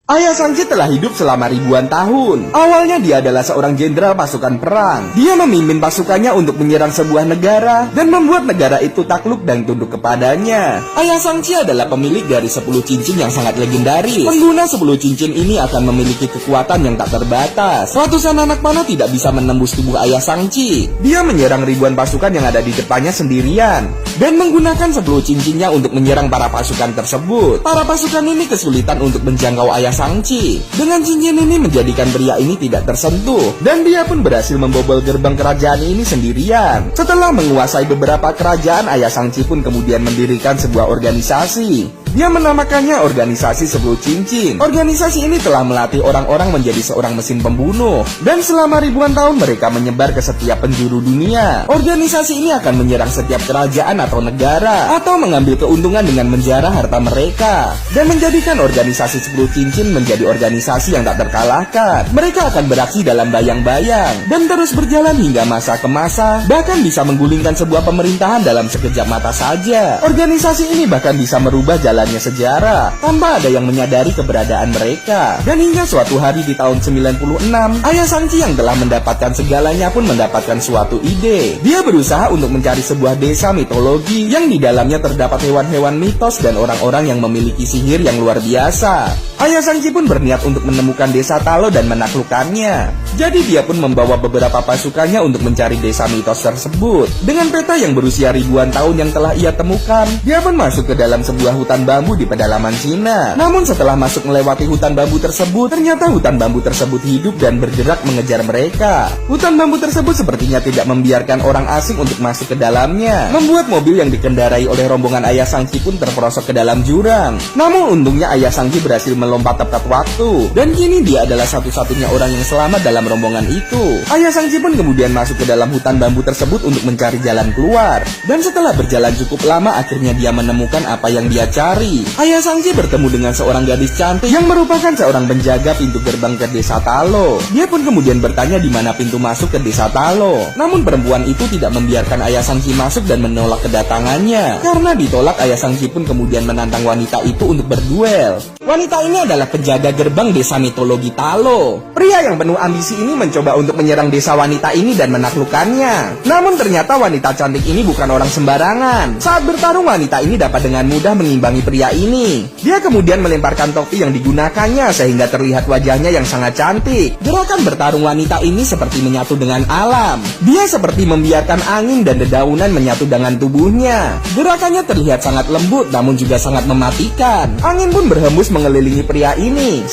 Ayah Shang-Chi telah hidup selama ribuan tahun. Awalnya dia adalah seorang jenderal pasukan perang. Dia memimpin pasukannya untuk menyerang sebuah negara dan membuat negara itu takluk dan tunduk kepadanya. Ayah Shang-Chi adalah pemilik dari 10 cincin yang sangat legendaris. Pengguna 10 cincin ini akan memiliki kekuatan yang tak terbatas. Ratusan anak panah tidak bisa menembus tubuh Ayah Shang-Chi. Dia menyerang ribuan pasukan yang ada di depannya sendirian dan menggunakan 10 cincinnya untuk menyerang para pasukan tersebut. Para pasukan ini kesulitan untuk menjangkau Ayah Shang-Chi. Dengan cincin ini menjadikan pria ini tidak tersentuh, dan dia pun berhasil membobol gerbang kerajaan ini sendirian. Setelah menguasai beberapa kerajaan, Ayah Shang-Chi pun kemudian mendirikan sebuah organisasi. Dia menamakannya Organisasi 10 Cincin. Organisasi ini telah melatih orang-orang menjadi seorang mesin pembunuh, dan selama ribuan tahun mereka menyebar ke setiap penjuru dunia. Organisasi ini akan menyerang setiap kerajaan atau negara, atau mengambil keuntungan dengan menjarah harta mereka, dan menjadikan Organisasi 10 Cincin menjadi organisasi yang tak terkalahkan. Mereka akan beraksi dalam bayang-bayang, dan terus berjalan hingga masa ke masa, bahkan bisa menggulingkan sebuah pemerintahan dalam sekejap mata saja. Organisasi ini bahkan bisa merubah jalannya sejarah tanpa ada yang menyadari keberadaan mereka. Dan hingga suatu hari di tahun 96, Ayah Shang-Chi yang telah mendapatkan segalanya pun mendapatkan suatu ide. Dia berusaha untuk mencari sebuah desa mitologi yang di dalamnya terdapat hewan-hewan mitos dan orang-orang yang memiliki sihir yang luar biasa. Ayah Shang-Chi pun berniat untuk menemukan desa Talo dan menaklukkannya. Jadi dia pun membawa beberapa pasukannya untuk mencari desa mitos tersebut. Dengan peta yang berusia ribuan tahun yang telah ia temukan, dia pun masuk ke dalam sebuah hutan bambu di pedalaman Cina. Namun setelah masuk melewati hutan bambu tersebut, ternyata hutan bambu tersebut hidup dan bergerak mengejar mereka. Hutan bambu tersebut sepertinya tidak membiarkan orang asing untuk masuk ke dalamnya, membuat mobil yang dikendarai oleh rombongan Ayah Shang-Chi pun terperosok ke dalam jurang. Namun untungnya Ayah Shang-Chi berhasil melompat tepat waktu, dan kini dia adalah satu-satunya orang yang selamat dalam rombongan itu. Ayah Shang-Chi pun kemudian masuk ke dalam hutan bambu tersebut untuk mencari jalan keluar, dan setelah berjalan cukup lama akhirnya dia menemukan apa yang dia cari. Ayah Shang-Chi bertemu dengan seorang gadis cantik yang merupakan seorang penjaga pintu gerbang ke desa Talo. Dia pun kemudian bertanya di mana pintu masuk ke desa Talo. Namun perempuan itu tidak membiarkan Ayah Shang-Chi masuk dan menolak kedatangannya. Karena ditolak, Ayah Shang-Chi pun kemudian menantang wanita itu untuk berduel. Wanita ini adalah penjaga gerbang desa mitologi Talo. Pria yang penuh ambisi ini mencoba untuk menyerang desa wanita ini dan menaklukkannya. Namun ternyata wanita cantik ini bukan orang sembarangan. Saat bertarung, wanita ini dapat dengan mudah mengimbangi pria ini. Dia kemudian melemparkan topi yang digunakannya sehingga terlihat wajahnya yang sangat cantik. Gerakan bertarung wanita ini seperti menyatu dengan alam. Dia seperti membiarkan angin dan dedaunan menyatu dengan tubuhnya. Gerakannya terlihat sangat lembut namun juga sangat mematikan. Angin pun berhembus mengelilingi pria ini.